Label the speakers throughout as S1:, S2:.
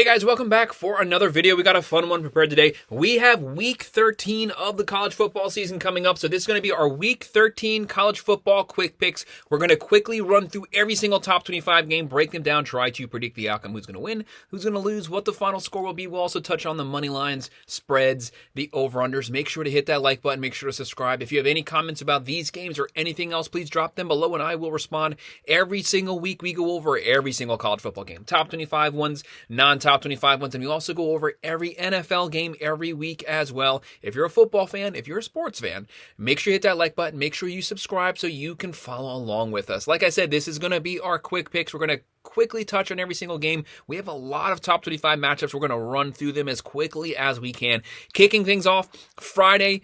S1: Guys, welcome back for another video. We got a fun one prepared today. We have week 13 of the college football season coming up. So this is going to be our week 13 college football quick picks. We're going to quickly run through every single top 25 game, break them down, try to predict the outcome, who's going to win, who's going to lose, what the final score will be. We'll also touch on the money lines, spreads, the over-unders. Make sure to hit that like button. Make sure to subscribe. If you have any comments about these games or anything else, please drop them below and I will respond. Every single week we go over every single college football game. Top 25 ones, non-top 25 ones, and we also go over every NFL game every week as well. If you're a football fan, if you're a sports fan, make sure you hit that like button. Make sure you subscribe so you can follow along with us. Like I said, this is going to be our quick picks. We're going to quickly touch on every single game. We have a lot of top 25 matchups. We're going to run through them as quickly as we can. Kicking things off Friday,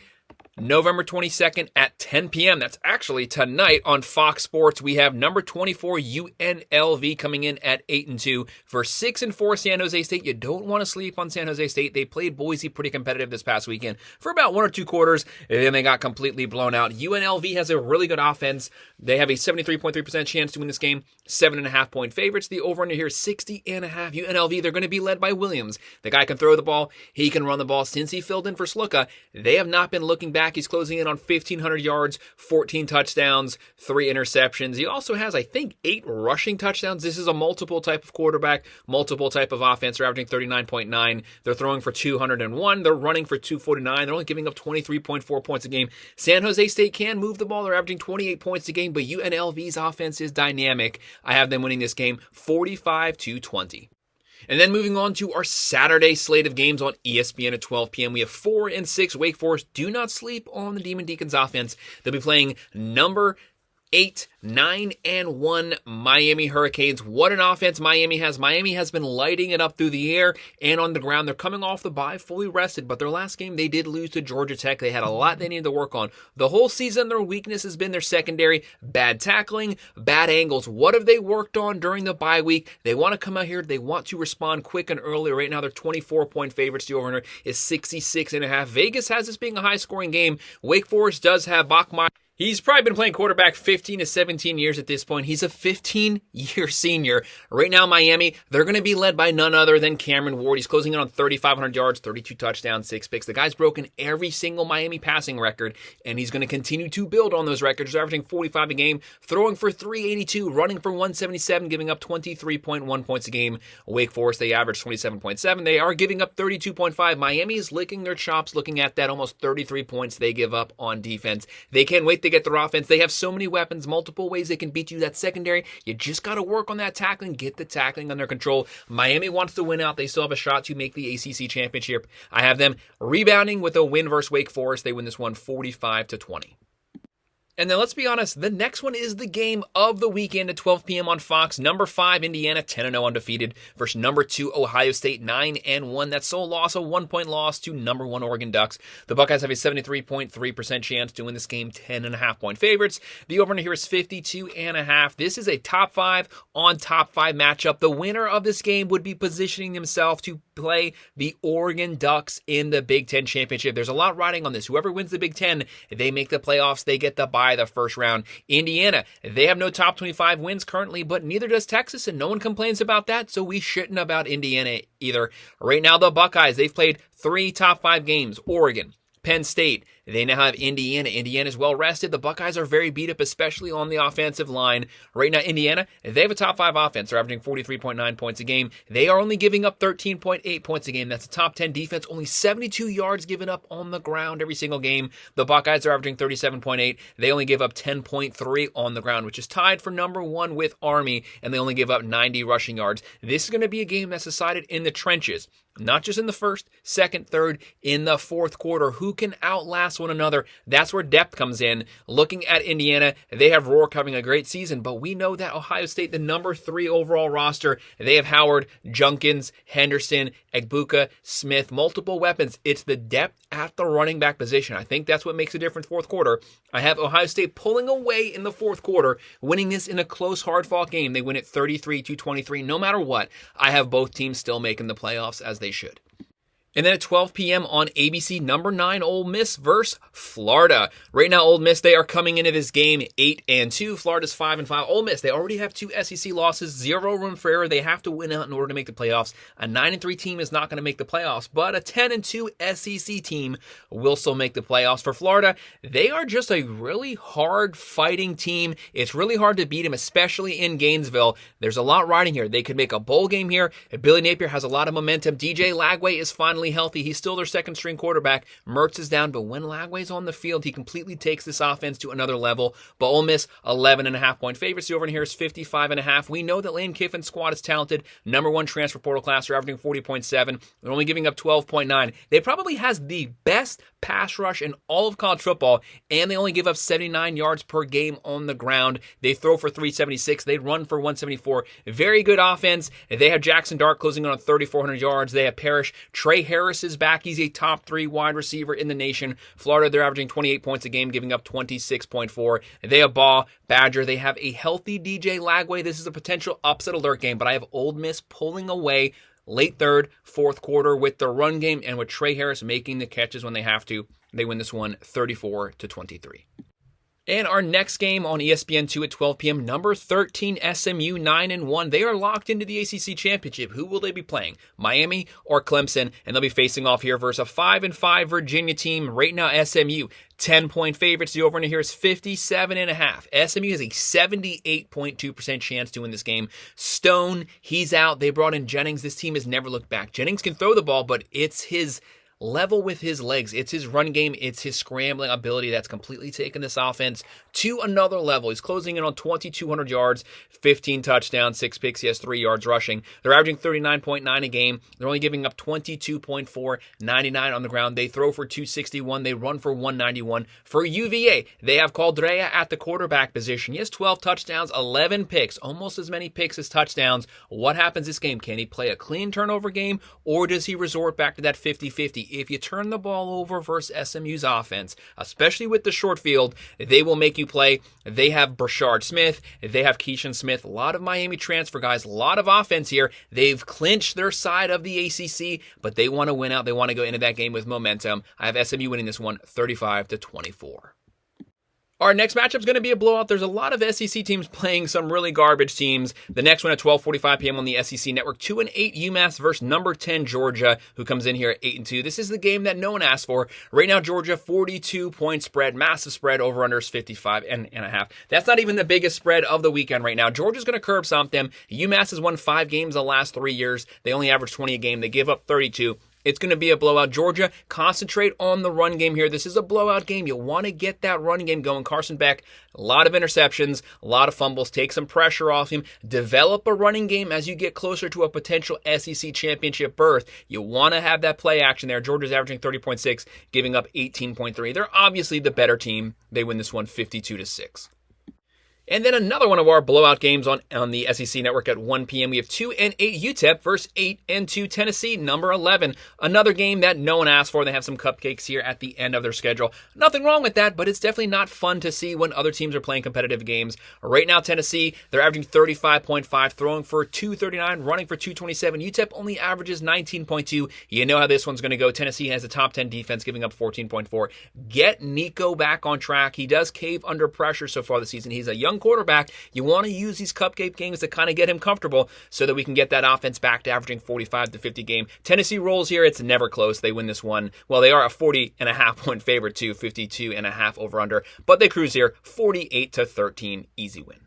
S1: November 22nd at 10 p.m. That's actually tonight on Fox Sports. We have number 24 UNLV coming in at 8-2 for 6-4 San Jose State. You don't want to sleep on San Jose State. They played Boise pretty competitive this past weekend for about one or two quarters, and then they got completely blown out. UNLV has a really good offense. They have a 73.3% chance to win this game. 7.5-point favorites. The over-under here is 60.5. UNLV, they're going to be led by Williams. The guy can throw the ball. He can run the ball. Since he filled in for Sluka, they have not been looking back. He's closing in on 1,500 yards, 14 touchdowns, 3 interceptions. He also has, I think, 8 rushing touchdowns. This is a multiple type of quarterback, multiple type of offense. They're averaging 39.9. They're throwing for 201. They're running for 249. They're only giving up 23.4 points a game. San Jose State can move the ball. They're averaging 28 points a game, but UNLV's offense is dynamic. I have them winning this game 45-20. And then moving on to our Saturday slate of games on ESPN at 12 p.m. We have 4 and 6 Wake Forest. Do not sleep on the Demon Deacons offense. They'll be playing number 8, 9, and 1 Miami Hurricanes. What an offense Miami has. Miami has been lighting it up through the air and on the ground. They're coming off the bye fully rested, but their last game they did lose to Georgia Tech. They had a lot they needed to work on. The whole season their weakness has been their secondary, bad tackling, bad angles. What have they worked on during the bye week? They want to come out here. They want to respond quick and early. Right now they're 24-point favorites. The over-under is 66.5. Vegas has this being a high-scoring game. Wake Forest does have Bachmeier. He's probably been playing quarterback 15 to 17 years at this point. He's a 15-year senior. Right now, Miami, they're going to be led by none other than Cameron Ward. He's closing in on 3,500 yards, 32 touchdowns, 6 picks. The guy's broken every single Miami passing record, and he's going to continue to build on those records. He's averaging 45 a game, throwing for 382, running for 177, giving up 23.1 points a game. Wake Forest, they average 27.7. They are giving up 32.5. Miami is licking their chops looking at that almost 33 points they give up on defense. They can't wait to get their offense. They have so many weapons, multiple ways they can beat you. That secondary, you just got to work on that tackling, get the tackling under control. Miami wants to win out. They still have a shot to make the ACC championship. I have them rebounding with a win versus Wake Forest. They win this one 45-20. And then let's be honest, the next one is the game of the weekend at 12 p.m. on Fox. Number 5, Indiana, 10-0 undefeated, versus number 2, Ohio State, 9-1. That's sole loss, a 1-point loss to number 1 Oregon Ducks. The Buckeyes have a 73.3% chance to win this game, 10.5-point favorites. The over-under here is 52.5. This is a top 5 on top 5 matchup. The winner of this game would be positioning himself to play the Oregon Ducks in the Big Ten Championship. There's a lot riding on this. Whoever wins the Big Ten, they make the playoffs. They get the bye the first round. Indiana, they have no top 25 wins currently, but neither does Texas, and no one complains about that, so we shouldn't about Indiana either. Right now, the Buckeyes, they've played 3 top 5 games. Oregon, Penn State, they now have Indiana. Indiana's well rested. The Buckeyes are very beat up, especially on the offensive line. Right now, Indiana, they have a top 5 offense. They're averaging 43.9 points a game. They are only giving up 13.8 points a game. That's a top 10 defense. Only 72 yards given up on the ground every single game. The Buckeyes are averaging 37.8. They only give up 10.3 on the ground, which is tied for number 1 with Army, and they only give up 90 rushing yards. This is going to be a game that's decided in the trenches. Not just in the first, second, third, in the fourth quarter. Who can outlast one another? That's where depth comes in. Looking at Indiana, they have Rourke having a great season, but we know that Ohio State, the number 3 overall roster, they have Howard, Junkins, Henderson, Egbuka, Smith, multiple weapons. It's the depth at the running back position. I think that's what makes a difference fourth quarter. I have Ohio State pulling away in the fourth quarter, winning this in a close, hard-fought game. They win it 33-23. No matter what, I have both teams still making the playoffs as they should. And then at 12 p.m. on ABC, number 9, Ole Miss versus Florida. Right now, Ole Miss, they are coming into this game 8-2. Florida's 5-5. Ole Miss, they already have 2 SEC losses, 0 room for error. They have to win out in order to make the playoffs. A 9-3 team is not going to make the playoffs, but a 10-2 SEC team will still make the playoffs. For Florida, they are just a really hard fighting team. It's really hard to beat them, especially in Gainesville. There's a lot riding here. They could make a bowl game here. Billy Napier has a lot of momentum. DJ Lagway is finally healthy. He's still their second string quarterback. Mertz is down, but when Lagway's on the field, he completely takes this offense to another level. But Ole Miss, 11.5 point favorites. The over in here is 55.5. We know that Lane Kiffin's squad is talented. Number 1 transfer portal class. They're averaging 40.7. They're only giving up 12.9. They probably has the best pass rush in all of college football, and they only give up 79 yards per game on the ground. They throw for 376. They run for 174. Very good offense. They have Jackson Dart closing in on 3,400 yards. They have Parrish. Trey Harris is back. He's a top 3 wide receiver in the nation. Florida, they're averaging 28 points a game, giving up 26.4. They have Baugh, Badger. They have a healthy DJ Lagway. This is a potential upset alert game, but I have Ole Miss pulling away late third, fourth quarter with the run game and with Trey Harris making the catches when they have to. They win this one 34-23. And our next game on ESPN2 at 12 p.m., number 13 SMU 9-1. They are locked into the ACC Championship. Who will they be playing? Miami or Clemson? And they'll be facing off here versus a 5-5 Virginia team. Right now, SMU 10-point favorites. The over under here is 57.5. SMU has a 78.2% chance to win this game. Stone, he's out. They brought in Jennings. This team has never looked back. Jennings can throw the ball, but it's his level with his legs. It's his run game. It's his scrambling ability that's completely taken this offense to another level. He's closing in on 2,200 yards, 15 touchdowns, 6 picks. He has 3 yards rushing. They're averaging 39.9 a game. They're only giving up 22.4, 99 on the ground. They throw for 261. They run for 191. For UVA, they have Caldrea at the quarterback position. He has 12 touchdowns, 11 picks, almost as many picks as touchdowns. What happens this game? Can he play a clean turnover game, or does he resort back to that 50-50? If you turn the ball over versus SMU's offense, especially with the short field, they will make you play. They have Brashard Smith. They have Keyshawn Smith. A lot of Miami transfer guys. A lot of offense here. They've clinched their side of the ACC, but they want to win out. They want to go into that game with momentum. I have SMU winning this one 35-24. Our next matchup is going to be a blowout. There's a lot of SEC teams playing some really garbage teams. The next one at 12:45 p.m. on the SEC Network, 2-8 UMass versus number 10 Georgia, who comes in here at 8-2. This is the game that no one asked for. Right now, Georgia 42-point spread, massive spread. Over under is 55.5. That's not even the biggest spread of the weekend right now. Georgia's going to curb stomp them. UMass has won 5 games the last 3 years. They only average 20 a game. They give up 32. It's going to be a blowout. Georgia, concentrate on the run game here. This is a blowout game. You want to get that run game going. Carson Beck, a lot of interceptions, a lot of fumbles. Take some pressure off him. Develop a running game as you get closer to a potential SEC championship berth. You want to have that play action there. Georgia's averaging 30.6, giving up 18.3. They're obviously the better team. They win this one 52-6. And then another one of our blowout games on the SEC Network at 1 p.m. We have 2-8 UTEP versus 8-2 Tennessee, number 11. Another game that no one asked for. They have some cupcakes here at the end of their schedule. Nothing wrong with that, but it's definitely not fun to see when other teams are playing competitive games. Right now, Tennessee, they're averaging 35.5, throwing for 239, running for 227. UTEP only averages 19.2. You know how this one's going to go. Tennessee has a top 10 defense, giving up 14.4. Get Nico back on track. He does cave under pressure so far this season. He's a young quarterback. You want to use these cupcake games to kind of get him comfortable so that we can get that offense back to averaging 45-50 game. Tennessee rolls here. It's never close. They win this one. Well, they are a 40.5 point favorite too, 52.5 over under, but they cruise here 48-13, easy win.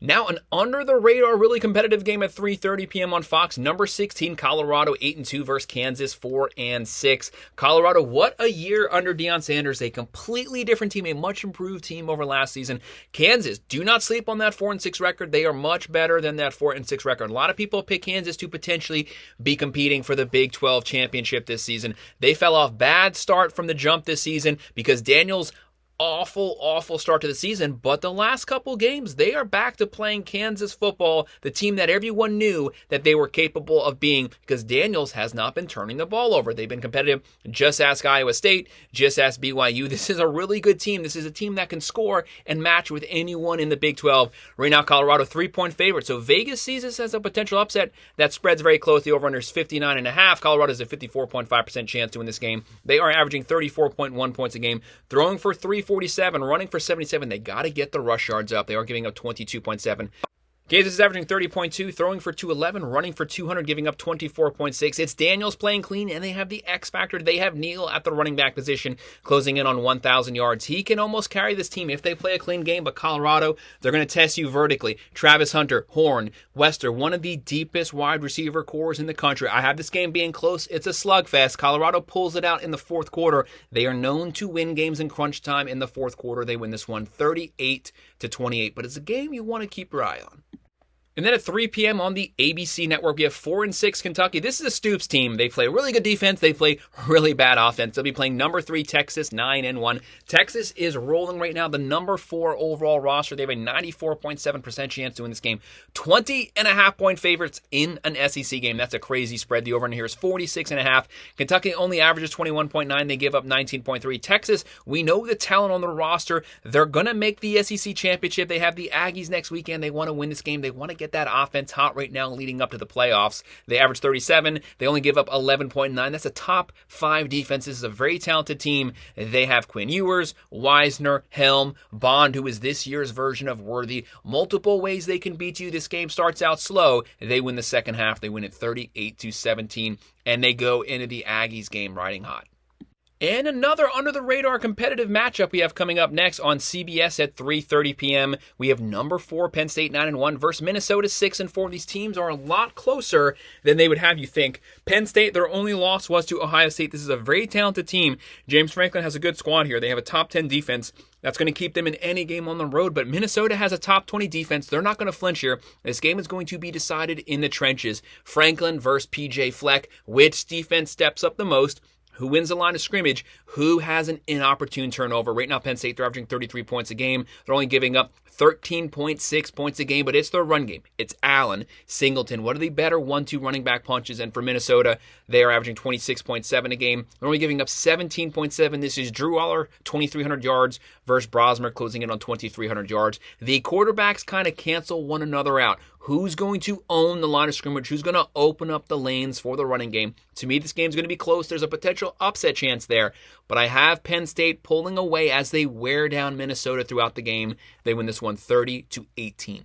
S1: Now, an under-the-radar, really competitive game at 3:30 p.m. on Fox. Number 16, Colorado, 8-2 versus Kansas, 4-6. Colorado, what a year under Deion Sanders. A completely different team, a much improved team over last season. Kansas, do not sleep on that 4-6 record. They are much better than that 4-6 record. A lot of people pick Kansas to potentially be competing for the Big 12 championship this season. They fell off bad start from the jump this season because Daniels awful start to the season, but the last couple games, they are back to playing Kansas football, the team that everyone knew that they were capable of being, because Daniels has not been turning the ball over. They've been competitive. Just ask Iowa State, just ask BYU. This is a really good team. This is a team that can score and match with anyone in the Big 12. Right now, Colorado 3-point favorite, so Vegas sees this as a potential upset. That spread's very close. The over-under is 59.5. Colorado has a 54.5% chance to win this game. They are averaging 34.1 points a game, throwing for 347, running for 77. They got to get the rush yards up. They are giving up 22.7. Kansas is averaging 30.2, throwing for 211, running for 200, giving up 24.6. It's Daniels playing clean, and they have the X factor. They have Neal at the running back position, closing in on 1,000 yards. He can almost carry this team if they play a clean game, but Colorado, they're going to test you vertically. Travis Hunter, Horn, Wester, one of the deepest wide receiver cores in the country. I have this game being close. It's a slugfest. Colorado pulls it out in the fourth quarter. They are known to win games in crunch time in the fourth quarter. They win this one 38-28, but it's a game you want to keep your eye on. And then at 3 p.m. on the ABC network, we have 4-6 Kentucky. This is a Stoops team. They play really good defense. They play really bad offense. They'll be playing number 3 Texas, 9-1. Texas is rolling right now, the number 4 overall roster. They have a 94.7% chance to win this game. 20.5-point favorites in an SEC game. That's a crazy spread. The over under here is 46.5. Kentucky only averages 21.9. They give up 19.3. Texas, we know the talent on the roster. They're going to make the SEC championship. They have the Aggies next weekend. They want to win this game. They want to get that offense hot right now leading up to the playoffs. They average 37. They only give up 11.9. That's a top 5 defense. This is a very talented team. They have Quinn Ewers, Wisner, Helm, Bond, who is this year's version of Worthy. Multiple ways they can beat you. This game starts out slow. They win the second half. They win it 38-17, and they go into the Aggies game riding hot. And another under-the-radar competitive matchup we have coming up next on CBS at 3:30 p.m. We have number 4 Penn State 9-1 versus Minnesota 6-4. These teams are a lot closer than they would have you think. Penn State, their only loss was to Ohio State. This is a very talented team. James Franklin has a good squad here. They have a top 10 defense. That's going to keep them in any game on the road, but Minnesota has a top 20 defense. They're not going to flinch here. This game is going to be decided in the trenches. Franklin versus PJ Fleck. Which defense steps up the most? Who wins the line of scrimmage? Who has an inopportune turnover? Right now, Penn State, they're averaging 33 points a game. They're only giving up 13.6 points a game, but it's their run game. It's Allen, Singleton. What are the better 1-2 running back punches? And for Minnesota, they are averaging 26.7 a game. They're only giving up 17.7. This is Drew Aller, 2,300 yards versus Brosmer, closing in on 2,300 yards. The quarterbacks kind of cancel one another out. Who's going to own the line of scrimmage? Who's going to open up the lanes for the running game? To me, this game's going to be close. There's a potential upset chance there, but I have Penn State pulling away as they wear down Minnesota throughout the game. They win this one 30-18.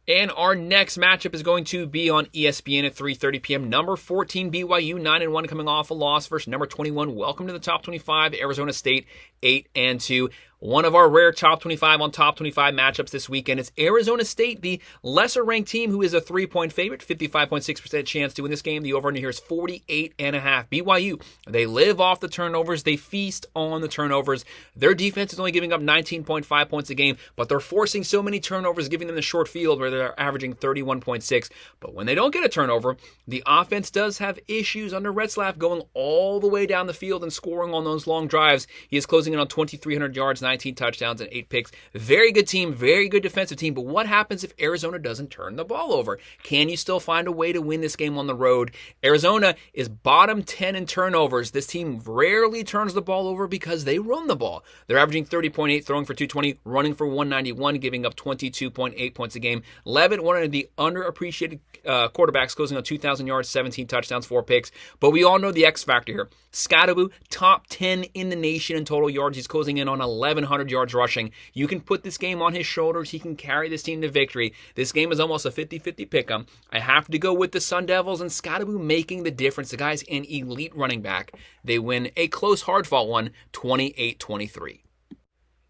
S1: And our next matchup is going to be on ESPN at 3:30 p.m. Number 14, BYU, 9-1, coming off a loss versus number 21. Welcome to the top 25, Arizona State, 8-2. One of our rare top 25 on top 25 matchups this weekend. It's Arizona State, the lesser-ranked team who is a 3-point favorite, 55.6% chance to win this game. The over-under here is 48.5. BYU, they live off the turnovers. They feast on the turnovers. Their defense is only giving up 19.5 points a game, but they're forcing so many turnovers, giving them the short field where they're averaging 31.6. But when they don't get a turnover, the offense does have issues under Retzlaff going all the way down the field and scoring on those long drives. He is closing in on 2,300 yards, 19 touchdowns and 8 picks. Very good team, very good defensive team. But what happens if Arizona doesn't turn the ball over? Can you still find a way to win this game on the road? Arizona is bottom 10 in turnovers. This team rarely turns the ball over because they run the ball. They're averaging 30.8, throwing for 220, running for 191, giving up 22.8 points a game. Levitt, one of the underappreciated quarterbacks, closing on 2,000 yards, 17 touchdowns, 4 picks. But we all know the X factor here. Scottaboo, top 10 in the nation in total yards. He's closing in on 1,100 yards rushing. You can put this game on his shoulders. He can carry this team to victory. This game is almost a 50-50 pick'em. I have to go with the Sun Devils and Scottaboo making the difference. The guy's an elite running back. They win a close, hard-fought one, 28-23.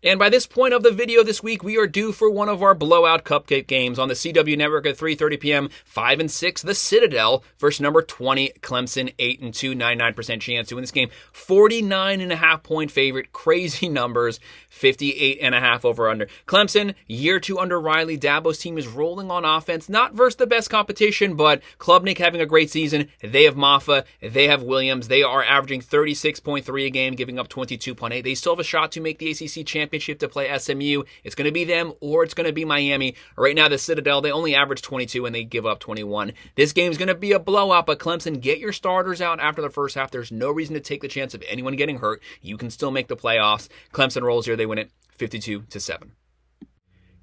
S1: And by this point of the video this week, we are due for one of our blowout cupcake games on the CW network at 3:30 p.m. 5-6, the Citadel versus number 20, Clemson, 8-2, 99% chance to win this game. 49.5 point favorite, crazy numbers, 58.5 over under. Clemson, year 2 under Riley. Dabo's team is rolling on offense, not versus the best competition, but Klubnik having a great season. They have Maffa, they have Williams. They are averaging 36.3 a game, giving up 22.8. They still have a shot to make the ACC championship to play SMU. It's going to be them or it's going to be Miami. Right now, the Citadel, they only average 22 and they give up 21. This game's going to be a blowout, but Clemson, get your starters out after the first half. There's no reason to take the chance of anyone getting hurt. You can still make the playoffs. Clemson rolls here. They win it 52-7.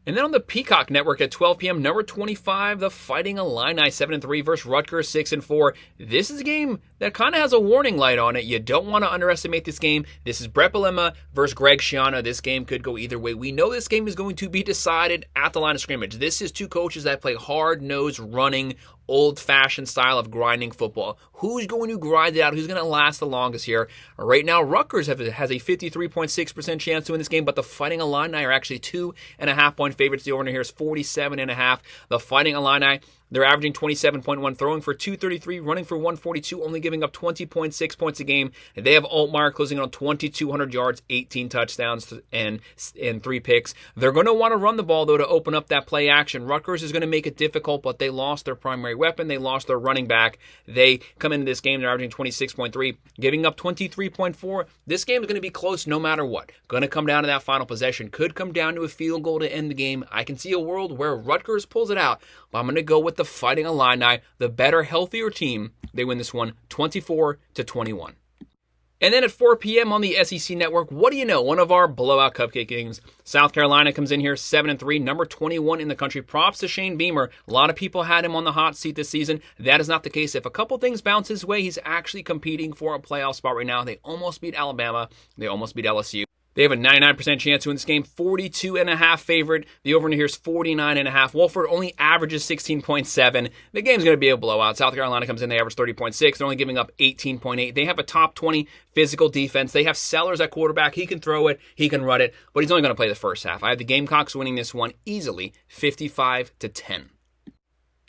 S1: And then on the Peacock Network at 12 p.m., number 25, the Fighting Illini, 7-3 versus Rutgers, 6-4. This is a game that kind of has a warning light on it. You don't want to underestimate this game. This is Brett Bielema versus Greg Schiano. This game could go either way. We know this game is going to be decided at the line of scrimmage. This is two coaches that play hard-nosed, running, old-fashioned style of grinding football. Who's going to grind it out? Who's going to last the longest here? Right now, Rutgers has a 53.6% chance to win this game, but the Fighting Illini are actually 2.5 point favorites. The over here is 47.5. The Fighting Illini, they're averaging 27.1, throwing for 233, running for 142, only giving up 20.6 points a game. And they have Altmaier closing on 2,200 yards, 18 touchdowns, and 3 picks. They're going to want to run the ball, though, to open up that play action. Rutgers is going to make it difficult, but they lost their primary weapon. They lost their running back. They come into this game, they're averaging 26.3, giving up 23.4. This game is going to be close no matter what. Going to come down to that final possession. Could come down to a field goal to end the game. I can see a world where Rutgers pulls it out, but I'm going to go with the Fighting Illini, the better, healthier team. They win this one 24-21. And then at 4 p.m. on the SEC Network, what do you know? One of our blowout cupcake games. South Carolina comes in here 7-3, number 21 in the country. Props to Shane Beamer. A lot of people had him on the hot seat this season. That is not the case. If a couple things bounce his way, he's actually competing for a playoff spot right now. They almost beat Alabama. They almost beat LSU. They have a 99% chance to win this game, 42.5 favorite. The over here is 49.5. Wolford only averages 16.7. The game's going to be a blowout. South Carolina comes in, they average 30.6. They're only giving up 18.8. They have a top 20 physical defense. They have Sellers at quarterback. He can throw it, he can run it, but he's only going to play the first half. I have the Gamecocks winning this one easily, 55-10.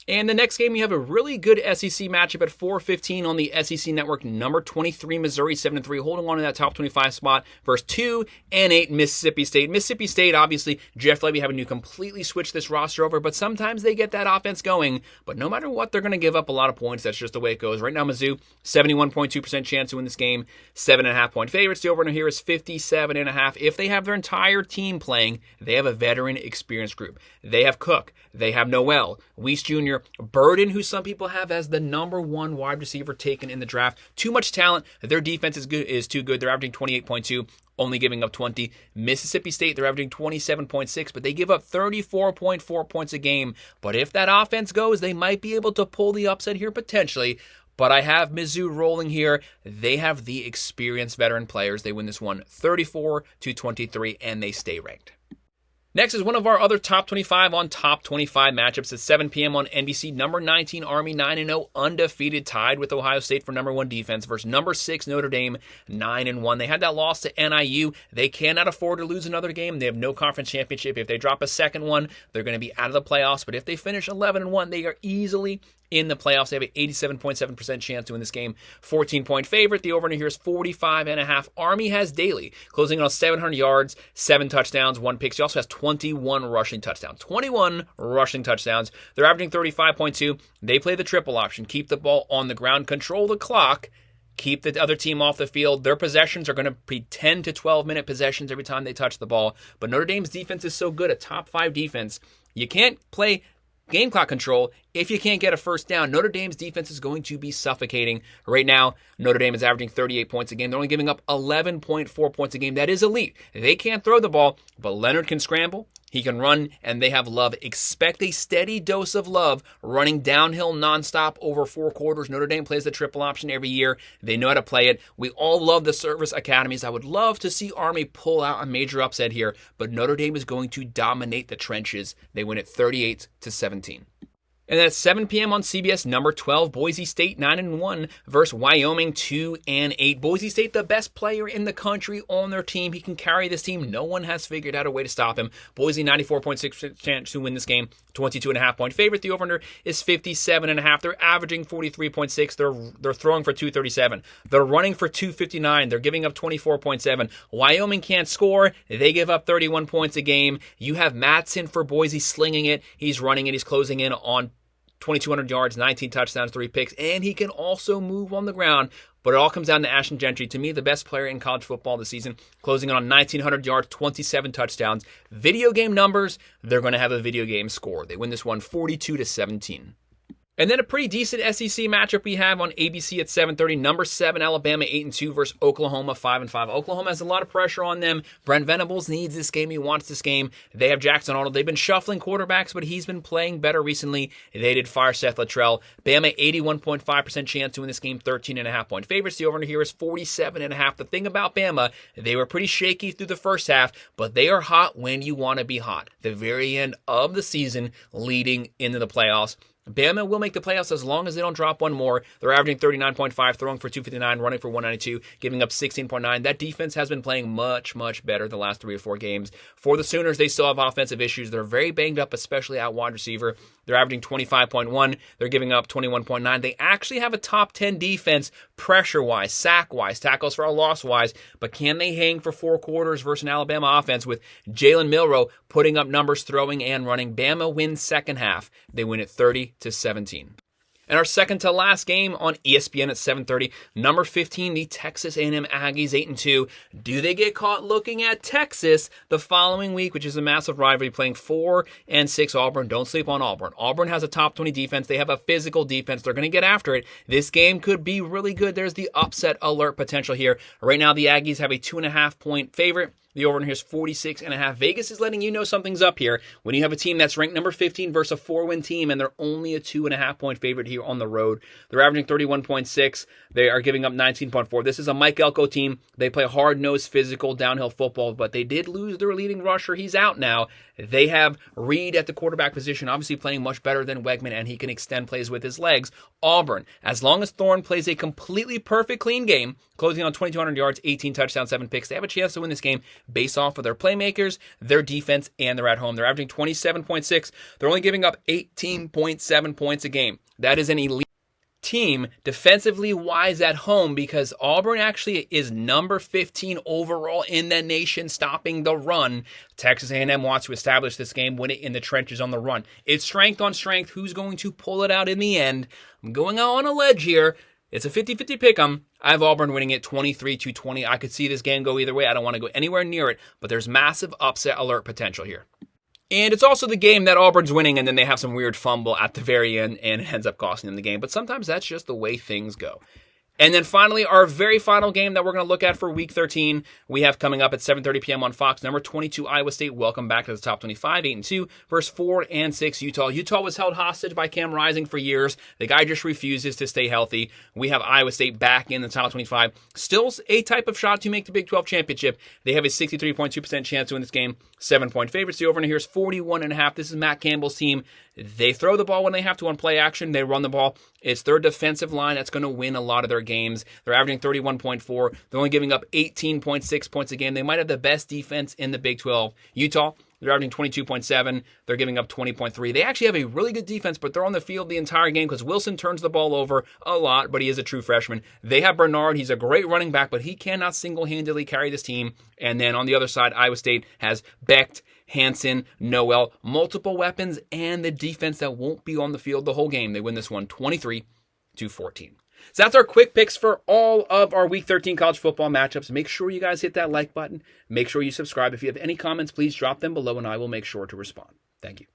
S1: And the next game, you have a really good SEC matchup at 4:15 on the SEC Network. Number 23, Missouri, 7-3, holding on to that top 25 spot versus 2-8, Mississippi State. Mississippi State, obviously, Jeff Lebby having to completely switch this roster over, but sometimes they get that offense going. But no matter what, they're going to give up a lot of points. That's just the way it goes. Right now, Mizzou, 71.2% chance to win this game, 7.5 point favorites. The over here is 57.5. If they have their entire team playing, they have a veteran experience group. They have Cook. They have Noel, Weiss Jr., Burden, who some people have as the number 1 wide receiver taken in the draft. Too much talent. Their defense is too good. They're averaging 28.2, only giving up 20. Mississippi State, they're averaging 27.6, but they give up 34.4 points a game. But if that offense goes, they might be able to pull the upset here potentially. But I have Mizzou rolling here. They have the experienced veteran players. They win this one 34-23, and they stay ranked. Next is one of our other top 25 on top 25 matchups at 7 p.m. on NBC. Number 19, Army, 9-0, undefeated, tied with Ohio State for number 1 defense versus number 6, Notre Dame, 9-1. They had that loss to NIU. They cannot afford to lose another game. They have no conference championship. If they drop a second one, they're going to be out of the playoffs. But if they finish 11-1, they are easily in the playoffs. They have an 87.7% chance to win this game. 14-point favorite. The over here is 45.5. Army has Daly closing on 700 yards, 7 touchdowns, 1 pick. She also has 21 rushing touchdowns. 21 rushing touchdowns. They're averaging 35.2. They play the triple option. Keep the ball on the ground, control the clock, keep the other team off the field. Their possessions are going to be 10 to 12-minute possessions every time they touch the ball. But Notre Dame's defense is so good, a top 5 defense. You can't play game clock control if you can't get a first down. Notre Dame's defense is going to be suffocating. Right now, Notre Dame is averaging 38 points a game. They're only giving up 11.4 points a game. That is elite. They can't throw the ball, but Leonard can scramble. He can run, and they have Love. Expect a steady dose of Love running downhill nonstop over 4 quarters. Notre Dame plays the triple option every year. They know how to play it. We all love the service academies. I would love to see Army pull out a major upset here, but Notre Dame is going to dominate the trenches. They win it 38-17. And then at 7 p.m. on CBS, number 12, Boise State 9-1 versus Wyoming 2-8. Boise State, the best player in the country on their team. He can carry this team. No one has figured out a way to stop him. Boise 94.6% chance to win this game. 22.5 point favorite. The over-under is 57.5. They're averaging 43.6. They're throwing for 237. They're running for 259. They're giving up 24.7. Wyoming can't score. They give up 31 points a game. You have Matson for Boise slinging it. He's running it. He's closing in on 2,200 yards, 19 touchdowns, 3 picks, and he can also move on the ground. But it all comes down to Ashton Gentry, to me, the best player in college football this season, closing in on 1,900 yards, 27 touchdowns. Video game numbers, they're going to have a video game score. They win this one 42-17. And then a pretty decent SEC matchup we have on ABC at 7:30. Number 7, Alabama 8-2 versus Oklahoma 5-5. Oklahoma has a lot of pressure on them. Brent Venables needs this game. He wants this game. They have Jackson Arnold. They've been shuffling quarterbacks, but he's been playing better recently. They did fire Seth Luttrell. Bama 81.5% chance to win this game, 13.5 point favorites. The over here is 47.5. The thing about Bama, they were pretty shaky through the first half, but they are hot when you want to be hot. The very end of the season leading into the playoffs. Bama will make the playoffs as long as they don't drop one more. They're averaging 39.5, throwing for 259, running for 192, giving up 16.9. That defense has been playing much, much better the last 3 or 4 games. For the Sooners, they still have offensive issues. They're very banged up, especially at wide receiver. They're averaging 25.1. They're giving up 21.9. They actually have a top 10 defense pressure-wise, sack-wise, tackles for a loss-wise, but can they hang for 4 quarters versus an Alabama offense with Jalen Milroe putting up numbers, throwing and running? Bama wins second half. They win it 30-17. And our second to last game on ESPN at 7:30, number 15, the Texas A&M Aggies 8-2. Do they get caught looking at Texas the following week, which is a massive rivalry, playing 4-6 Auburn? Don't sleep on Auburn. Auburn has a top 20 defense. They have a physical defense. They're going to get after it. This game could be really good. There's the upset alert potential here. Right now, the Aggies have a 2.5 point favorite. The over here is 46.5. Vegas is letting you know something's up here when you have a team that's ranked number 15 versus a 4-win team, and they're only a 2.5 point favorite here on the road. They're averaging 31.6. They are giving up 19.4. This is a Mike Elko team. They play hard-nosed, physical, downhill football, but they did lose their leading rusher. He's out now. They have Reed at the quarterback position, obviously playing much better than Wegman, and he can extend plays with his legs. Auburn, as long as Thorne plays a completely perfect, clean game, closing on 2,200 yards, 18 touchdowns, 7 picks, they have a chance to win this game based off of their playmakers, their defense, and they're at home. They're averaging 27.6. They're only giving up 18.7 points a game. That is an elite team defensively wise at home, because Auburn actually is number 15 overall in the nation stopping the run. Texas A&M wants to establish this game, win it in the trenches on the run. It's strength on strength. Who's going to pull it out in the end? I'm going out on a ledge here. It's a 50-50 pick'em. I have Auburn winning it 23-20. I could see this game go either way. I don't want to go anywhere near it, but there's massive upset alert potential here. And it's also the game that Auburn's winning, and then they have some weird fumble at the very end, and it ends up costing them the game. But sometimes that's just the way things go. And then finally, our very final game that we're going to look at for Week 13, we have coming up at 7:30 p.m. on Fox. Number 22, Iowa State. Welcome back to the top 25, 8-2 versus 4-6 Utah. Utah was held hostage by Cam Rising for years. The guy just refuses to stay healthy. We have Iowa State back in the top 25. Still a type of shot to make the Big 12 championship. They have a 63.2% chance to win this game. 7-point favorites. The over here is 41.5. This is Matt Campbell's team. They throw the ball when they have to on play action. They run the ball. It's their defensive line that's going to win a lot of their games. They're averaging 31.4. They're only giving up 18.6 points a game. They might have the best defense in the Big 12. Utah, they're averaging 22.7. They're giving up 20.3. They actually have a really good defense, but they're on the field the entire game because Wilson turns the ball over a lot, but he is a true freshman. They have Bernard. He's a great running back, but he cannot single-handedly carry this team. And then on the other side, Iowa State has Becht, Hansen, Noel, multiple weapons, and the defense that won't be on the field the whole game. They win this one 23-14. So that's our quick picks for all of our Week 13 college football matchups. Make sure you guys hit that like button. Make sure you subscribe. If you have any comments, please drop them below, and I will make sure to respond. Thank you.